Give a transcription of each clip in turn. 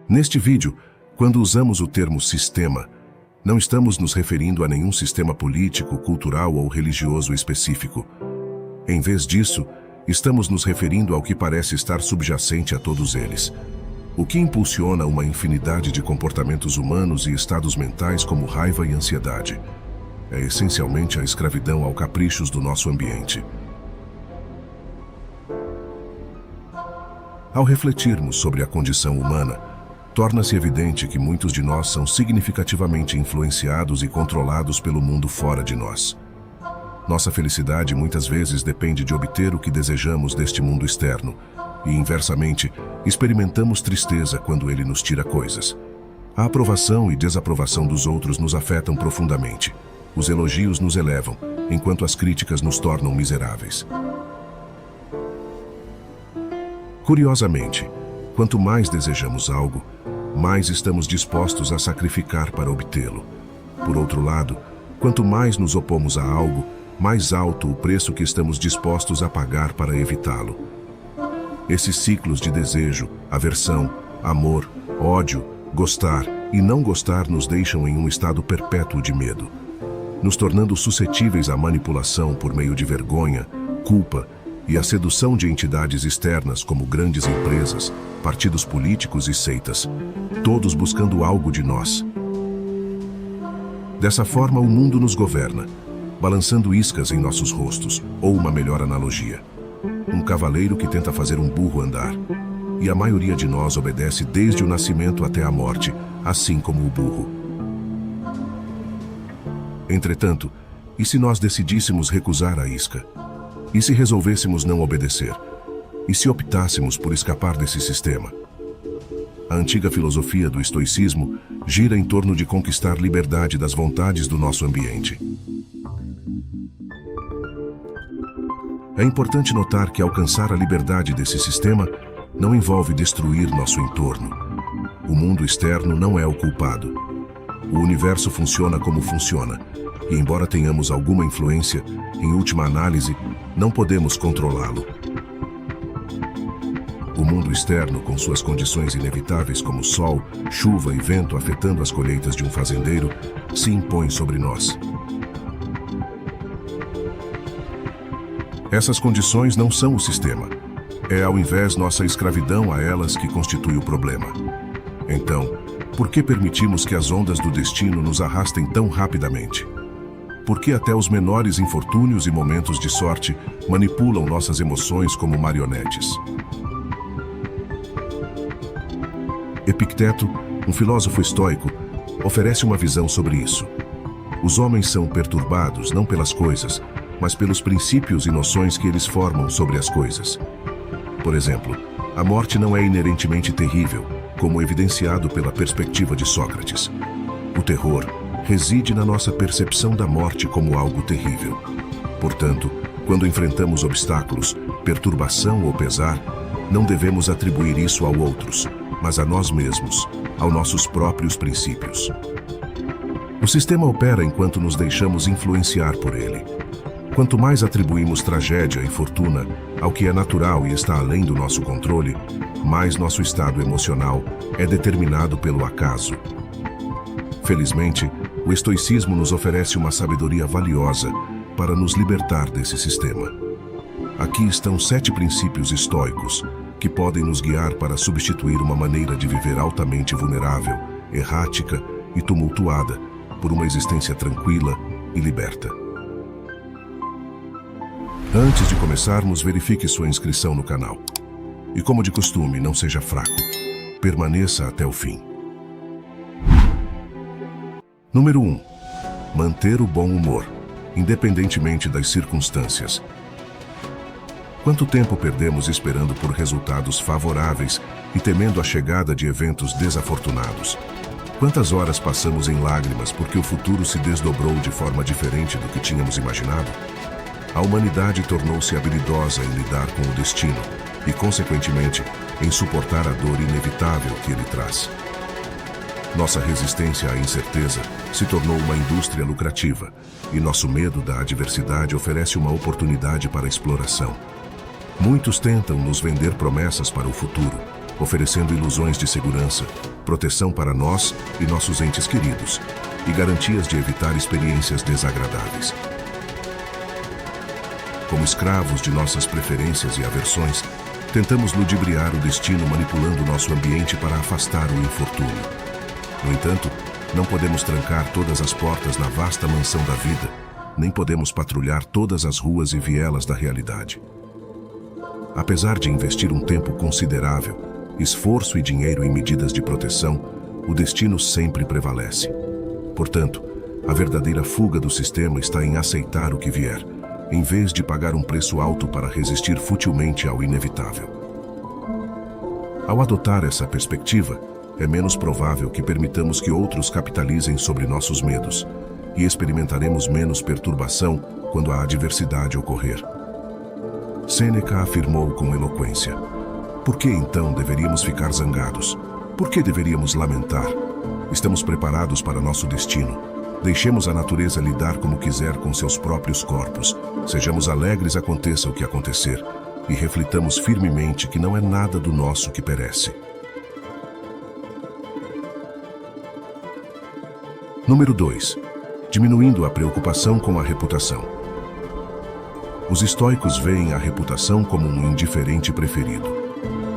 Neste vídeo, quando usamos o termo sistema, não estamos nos referindo a nenhum sistema político, cultural ou religioso específico. Em vez disso, estamos nos referindo ao que parece estar subjacente a todos eles. O que impulsiona uma infinidade de comportamentos humanos e estados mentais como raiva e ansiedade. É essencialmente a escravidão aos caprichos do nosso ambiente. Ao refletirmos sobre a condição humana, torna-se evidente que muitos de nós são significativamente influenciados e controlados pelo mundo fora de nós. Nossa felicidade muitas vezes depende de obter o que desejamos deste mundo externo, e, inversamente, experimentamos tristeza quando ele nos tira coisas. A aprovação e desaprovação dos outros nos afetam profundamente. Os elogios nos elevam, enquanto as críticas nos tornam miseráveis. Curiosamente, quanto mais desejamos algo, mais estamos dispostos a sacrificar para obtê-lo. Por outro lado, quanto mais nos opomos a algo, mais alto o preço que estamos dispostos a pagar para evitá-lo. Esses ciclos de desejo, aversão, amor, ódio, gostar e não gostar nos deixam em um estado perpétuo de medo, nos tornando suscetíveis à manipulação por meio de vergonha, culpa e a sedução de entidades externas como grandes empresas, partidos políticos e seitas, todos buscando algo de nós. Dessa forma, o mundo nos governa, balançando iscas em nossos rostos, ou uma melhor analogia, um cavaleiro que tenta fazer um burro andar. E a maioria de nós obedece desde o nascimento até a morte, assim como o burro. Entretanto, e se nós decidíssemos recusar a isca? E se resolvêssemos não obedecer? E se optássemos por escapar desse sistema? A antiga filosofia do estoicismo gira em torno de conquistar liberdade das vontades do nosso ambiente. É importante notar que alcançar a liberdade desse sistema não envolve destruir nosso entorno. O mundo externo não é o culpado. O universo funciona como funciona, e embora tenhamos alguma influência, em última análise, não podemos controlá-lo. O mundo externo, com suas condições inevitáveis como sol, chuva e vento afetando as colheitas de um fazendeiro, se impõe sobre nós. Essas condições não são o sistema. É, ao invés, nossa escravidão a elas que constitui o problema. Então, por que permitimos que as ondas do destino nos arrastem tão rapidamente? Por que até os menores infortúnios e momentos de sorte manipulam nossas emoções como marionetes? Epicteto, um filósofo estoico, oferece uma visão sobre isso. Os homens são perturbados não pelas coisas, mas pelos princípios e noções que eles formam sobre as coisas. Por exemplo, a morte não é inerentemente terrível, como evidenciado pela perspectiva de Sócrates. O terror reside na nossa percepção da morte como algo terrível. Portanto, quando enfrentamos obstáculos, perturbação ou pesar, não devemos atribuir isso a outros, mas a nós mesmos, aos nossos próprios princípios. O sistema opera enquanto nos deixamos influenciar por ele. Quanto mais atribuímos tragédia e fortuna ao que é natural e está além do nosso controle, mais nosso estado emocional é determinado pelo acaso. Felizmente, o estoicismo nos oferece uma sabedoria valiosa para nos libertar desse sistema. Aqui estão 7 princípios estoicos que podem nos guiar para substituir uma maneira de viver altamente vulnerável, errática e tumultuada por uma existência tranquila e liberta. Antes de começarmos, verifique sua inscrição no canal. E como de costume, não seja fraco. Permaneça até o fim. Número 1. Manter o bom humor, independentemente das circunstâncias. Quanto tempo perdemos esperando por resultados favoráveis e temendo a chegada de eventos desafortunados? Quantas horas passamos em lágrimas porque o futuro se desdobrou de forma diferente do que tínhamos imaginado? A humanidade tornou-se habilidosa em lidar com o destino e, consequentemente, em suportar a dor inevitável que ele traz. Nossa resistência à incerteza se tornou uma indústria lucrativa e nosso medo da adversidade oferece uma oportunidade para exploração. Muitos tentam nos vender promessas para o futuro, oferecendo ilusões de segurança, proteção para nós e nossos entes queridos, e garantias de evitar experiências desagradáveis. Como escravos de nossas preferências e aversões, tentamos ludibriar o destino manipulando nosso ambiente para afastar o infortúnio. No entanto, não podemos trancar todas as portas na vasta mansão da vida, nem podemos patrulhar todas as ruas e vielas da realidade. Apesar de investir um tempo considerável, esforço e dinheiro em medidas de proteção, o destino sempre prevalece. Portanto, a verdadeira fuga do sistema está em aceitar o que vier, em vez de pagar um preço alto para resistir futilmente ao inevitável. Ao adotar essa perspectiva, é menos provável que permitamos que outros capitalizem sobre nossos medos, e experimentaremos menos perturbação quando a adversidade ocorrer. Sêneca afirmou com eloquência: por que então deveríamos ficar zangados? Por que deveríamos lamentar? Estamos preparados para nosso destino. Deixemos a natureza lidar como quiser com seus próprios corpos. Sejamos alegres aconteça o que acontecer, e reflitamos firmemente que não é nada do nosso que perece. Número 2. Diminuindo a preocupação com a reputação. Os estoicos veem a reputação como um indiferente preferido.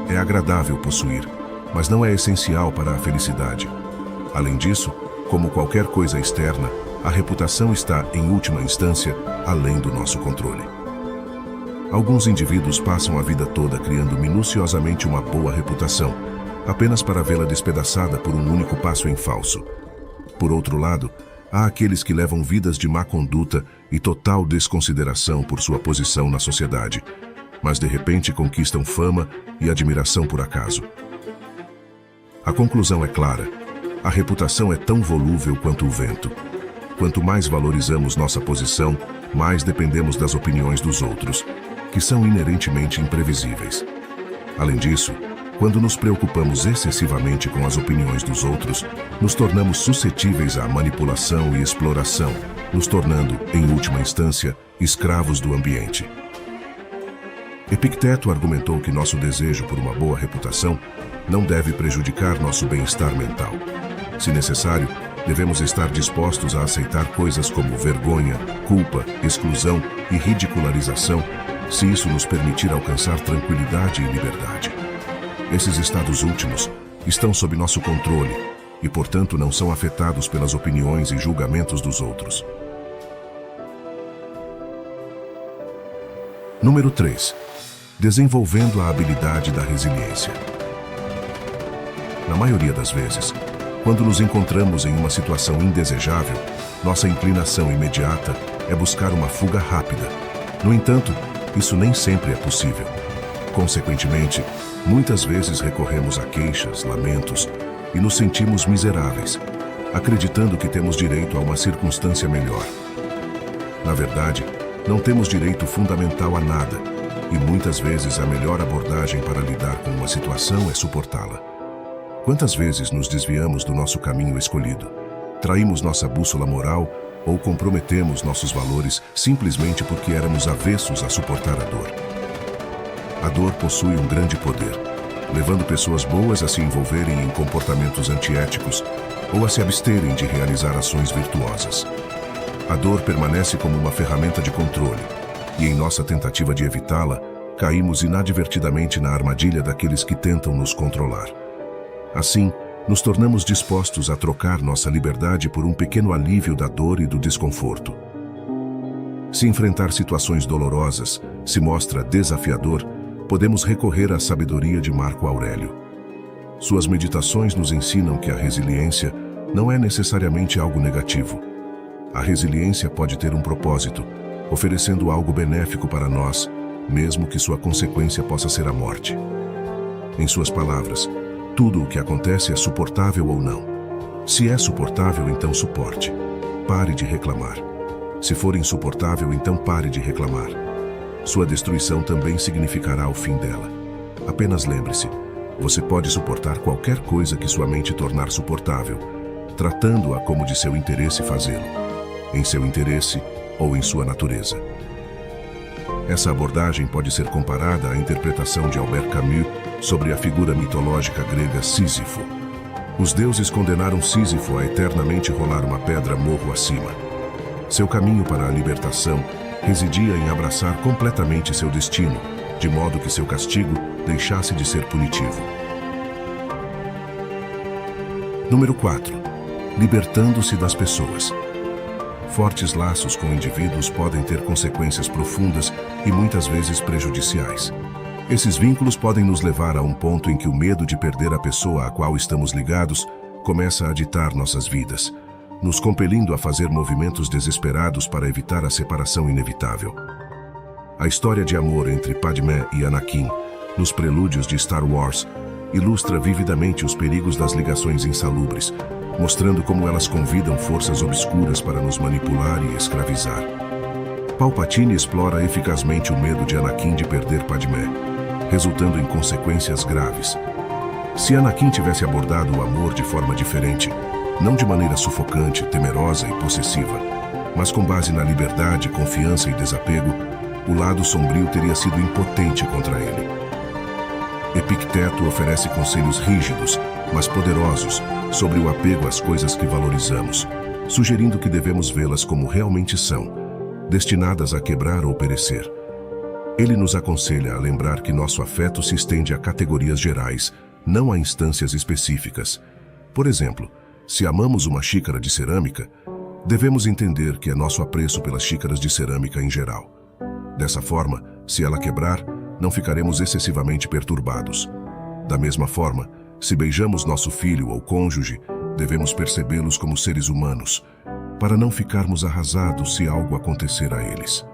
É agradável possuir, mas não é essencial para a felicidade. Além disso, como qualquer coisa externa, a reputação está, em última instância, além do nosso controle. Alguns indivíduos passam a vida toda criando minuciosamente uma boa reputação, apenas para vê-la despedaçada por um único passo em falso. Por outro lado, há aqueles que levam vidas de má conduta e total desconsideração por sua posição na sociedade, mas de repente conquistam fama e admiração por acaso. A conclusão é clara: a reputação é tão volúvel quanto o vento. Quanto mais valorizamos nossa posição, mais dependemos das opiniões dos outros, que são inerentemente imprevisíveis. Além disso, quando nos preocupamos excessivamente com as opiniões dos outros, nos tornamos suscetíveis à manipulação e exploração, nos tornando, em última instância, escravos do ambiente. Epicteto argumentou que nosso desejo por uma boa reputação não deve prejudicar nosso bem-estar mental. Se necessário, devemos estar dispostos a aceitar coisas como vergonha, culpa, exclusão e ridicularização, se isso nos permitir alcançar tranquilidade e liberdade. Esses estados últimos estão sob nosso controle e, portanto, não são afetados pelas opiniões e julgamentos dos outros. Número 3. Desenvolvendo a habilidade da resiliência. Na maioria das vezes, quando nos encontramos em uma situação indesejável, nossa inclinação imediata é buscar uma fuga rápida. No entanto, isso nem sempre é possível. Consequentemente, muitas vezes recorremos a queixas, lamentos e nos sentimos miseráveis, acreditando que temos direito a uma circunstância melhor. Na verdade, não temos direito fundamental a nada, e muitas vezes a melhor abordagem para lidar com uma situação é suportá-la. Quantas vezes nos desviamos do nosso caminho escolhido? Traímos nossa bússola moral ou comprometemos nossos valores simplesmente porque éramos avessos a suportar a dor? A dor possui um grande poder, levando pessoas boas a se envolverem em comportamentos antiéticos ou a se absterem de realizar ações virtuosas. A dor permanece como uma ferramenta de controle, e em nossa tentativa de evitá-la, caímos inadvertidamente na armadilha daqueles que tentam nos controlar. Assim, nos tornamos dispostos a trocar nossa liberdade por um pequeno alívio da dor e do desconforto. Se enfrentar situações dolorosas se mostra desafiador, podemos recorrer à sabedoria de Marco Aurélio. Suas meditações nos ensinam que a resiliência não é necessariamente algo negativo. A resiliência pode ter um propósito, oferecendo algo benéfico para nós, mesmo que sua consequência possa ser a morte. Em suas palavras, tudo o que acontece é suportável ou não. Se é suportável, então suporte. Pare de reclamar. Se for insuportável, então pare de reclamar. Sua destruição também significará o fim dela. Apenas lembre-se, você pode suportar qualquer coisa que sua mente tornar suportável, tratando-a como de seu interesse fazê-lo, em seu interesse ou em sua natureza. Essa abordagem pode ser comparada à interpretação de Albert Camus sobre a figura mitológica grega Sísifo. Os deuses condenaram Sísifo a eternamente rolar uma pedra morro acima. Seu caminho para a libertação residia em abraçar completamente seu destino, de modo que seu castigo deixasse de ser punitivo. Número 4. Libertando-se das pessoas. Fortes laços com indivíduos podem ter consequências profundas e muitas vezes prejudiciais. Esses vínculos podem nos levar a um ponto em que o medo de perder a pessoa a qual estamos ligados começa a ditar nossas vidas, nos compelindo a fazer movimentos desesperados para evitar a separação inevitável. A história de amor entre Padmé e Anakin, nos prelúdios de Star Wars, ilustra vividamente os perigos das ligações insalubres, mostrando como elas convidam forças obscuras para nos manipular e escravizar. Palpatine explora eficazmente o medo de Anakin de perder Padmé, resultando em consequências graves. Se Anakin tivesse abordado o amor de forma diferente, não de maneira sufocante, temerosa e possessiva, mas com base na liberdade, confiança e desapego, o lado sombrio teria sido impotente contra ele. Epicteto oferece conselhos rígidos, mas poderosos, sobre o apego às coisas que valorizamos, sugerindo que devemos vê-las como realmente são, destinadas a quebrar ou perecer. Ele nos aconselha a lembrar que nosso afeto se estende a categorias gerais, não a instâncias específicas. Por exemplo, se amamos uma xícara de cerâmica, devemos entender que é nosso apreço pelas xícaras de cerâmica em geral. Dessa forma, se ela quebrar, não ficaremos excessivamente perturbados. Da mesma forma, se beijamos nosso filho ou cônjuge, devemos percebê-los como seres humanos, para não ficarmos arrasados se algo acontecer a eles.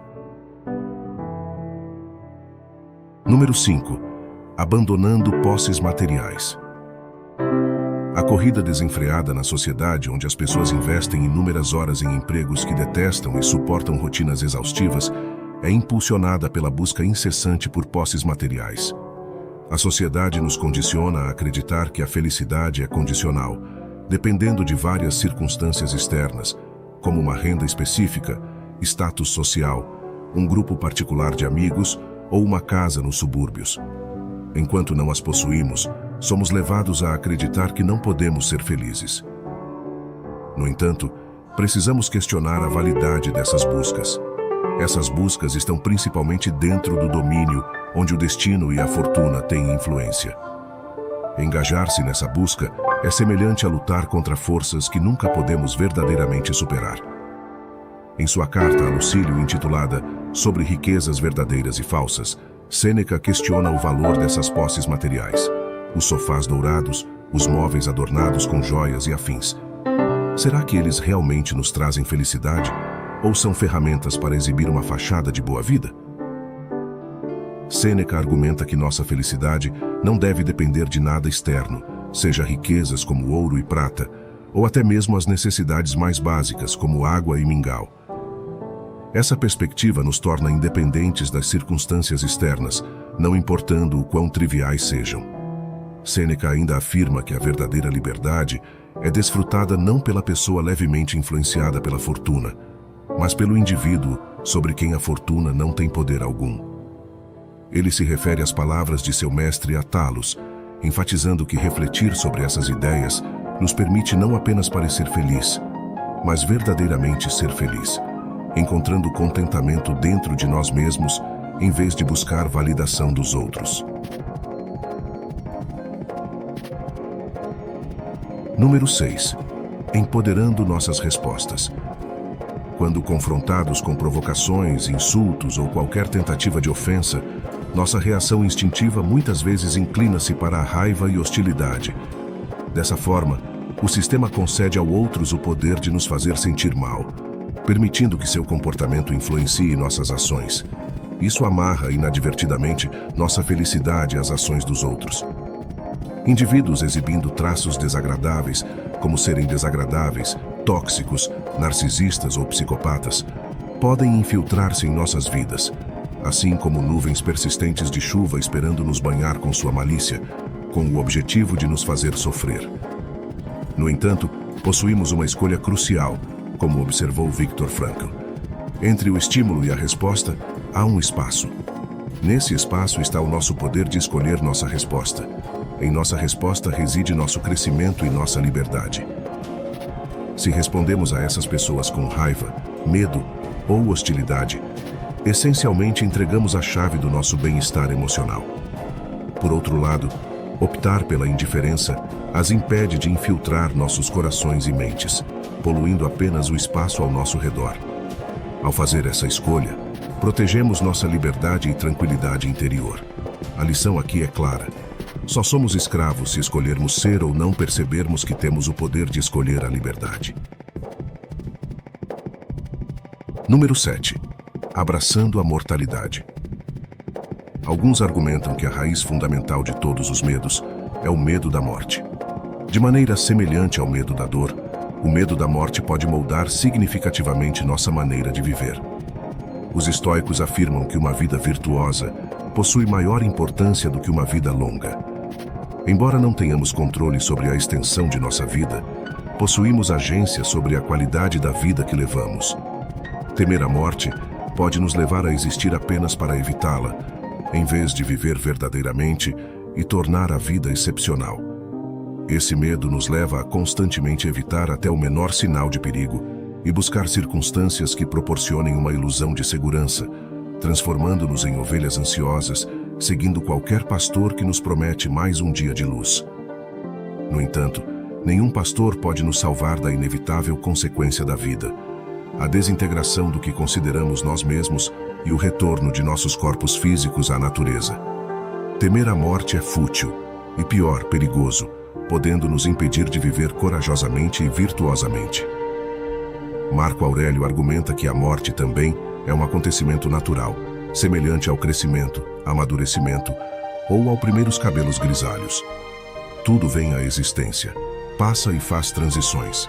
Número 5. Abandonando posses materiais. A corrida desenfreada na sociedade, onde as pessoas investem inúmeras horas em empregos que detestam e suportam rotinas exaustivas, é impulsionada pela busca incessante por posses materiais. A sociedade nos condiciona a acreditar que a felicidade é condicional, dependendo de várias circunstâncias externas, como uma renda específica, status social, um grupo particular de amigos ou uma casa nos subúrbios. Enquanto não as possuímos, somos levados a acreditar que não podemos ser felizes. No entanto, precisamos questionar a validade dessas buscas. Essas buscas estão principalmente dentro do domínio onde o destino e a fortuna têm influência. Engajar-se nessa busca é semelhante a lutar contra forças que nunca podemos verdadeiramente superar. Em sua carta a Lucílio intitulada Sobre Riquezas Verdadeiras e Falsas, Sêneca questiona o valor dessas posses materiais, os sofás dourados, os móveis adornados com joias e afins. Será que eles realmente nos trazem felicidade? Ou são ferramentas para exibir uma fachada de boa vida? Sêneca argumenta que nossa felicidade não deve depender de nada externo, seja riquezas como ouro e prata, ou até mesmo as necessidades mais básicas como água e mingau. Essa perspectiva nos torna independentes das circunstâncias externas, não importando o quão triviais sejam. Sêneca ainda afirma que a verdadeira liberdade é desfrutada não pela pessoa levemente influenciada pela fortuna, mas pelo indivíduo sobre quem a fortuna não tem poder algum. Ele se refere às palavras de seu mestre Atalos, enfatizando que refletir sobre essas ideias nos permite não apenas parecer feliz, mas verdadeiramente ser feliz, encontrando contentamento dentro de nós mesmos, em vez de buscar validação dos outros. Número 6. Empoderando nossas respostas. Quando confrontados com provocações, insultos ou qualquer tentativa de ofensa, nossa reação instintiva muitas vezes inclina-se para a raiva e hostilidade. Dessa forma, o sistema concede ao outros o poder de nos fazer sentir mal, permitindo que seu comportamento influencie nossas ações. Isso amarra inadvertidamente nossa felicidade às ações dos outros. Indivíduos exibindo traços desagradáveis, como serem desagradáveis, tóxicos, narcisistas ou psicopatas, podem infiltrar-se em nossas vidas, assim como nuvens persistentes de chuva esperando nos banhar com sua malícia, com o objetivo de nos fazer sofrer. No entanto, possuímos uma escolha crucial, como observou Viktor Frankl. Entre o estímulo e a resposta, Há um espaço. Nesse espaço está o nosso poder de escolher nossa resposta. Em nossa resposta reside nosso crescimento e nossa liberdade. Se respondemos a essas pessoas com raiva, medo ou hostilidade, essencialmente entregamos a chave do nosso bem-estar emocional. Por outro lado, optar pela indiferença as impede de infiltrar nossos corações e mentes, poluindo apenas o espaço ao nosso redor. Ao fazer essa escolha, protegemos nossa liberdade e tranquilidade interior. A lição aqui é clara. Só somos escravos se escolhermos ser ou não percebermos que temos o poder de escolher a liberdade. Número 7. Abraçando a mortalidade. Alguns argumentam que a raiz fundamental de todos os medos é o medo da morte. De maneira semelhante ao medo da dor, o medo da morte pode moldar significativamente nossa maneira de viver. Os estoicos afirmam que uma vida virtuosa possui maior importância do que uma vida longa. Embora não tenhamos controle sobre a extensão de nossa vida, possuímos agência sobre a qualidade da vida que levamos. Temer a morte pode nos levar a existir apenas para evitá-la, em vez de viver verdadeiramente e tornar a vida excepcional. Esse medo nos leva a constantemente evitar até o menor sinal de perigo e buscar circunstâncias que proporcionem uma ilusão de segurança, transformando-nos em ovelhas ansiosas, seguindo qualquer pastor que nos promete mais um dia de luz. No entanto, nenhum pastor pode nos salvar da inevitável consequência da vida, a desintegração do que consideramos nós mesmos e o retorno de nossos corpos físicos à natureza. Temer a morte é fútil e, pior, perigoso, podendo nos impedir de viver corajosamente e virtuosamente. Marco Aurélio argumenta que a morte também é um acontecimento natural, semelhante ao crescimento, amadurecimento ou aos primeiros cabelos grisalhos. Tudo vem à existência, passa e faz transições.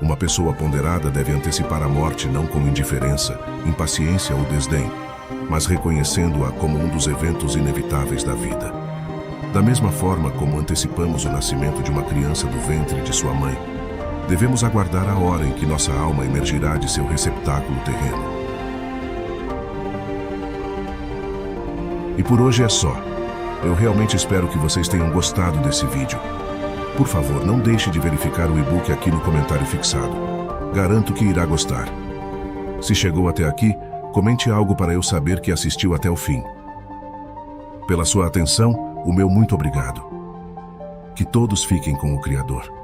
Uma pessoa ponderada deve antecipar a morte não com indiferença, impaciência ou desdém, mas reconhecendo-a como um dos eventos inevitáveis da vida. Da mesma forma como antecipamos o nascimento de uma criança do ventre de sua mãe, devemos aguardar a hora em que nossa alma emergirá de seu receptáculo terreno. E por hoje é só. Eu realmente espero que vocês tenham gostado desse vídeo. Por favor, não deixe de verificar o e-book aqui no comentário fixado. Garanto que irá gostar. Se chegou até aqui, comente algo para eu saber que assistiu até o fim. Pela sua atenção, o meu muito obrigado. Que todos fiquem com o Criador.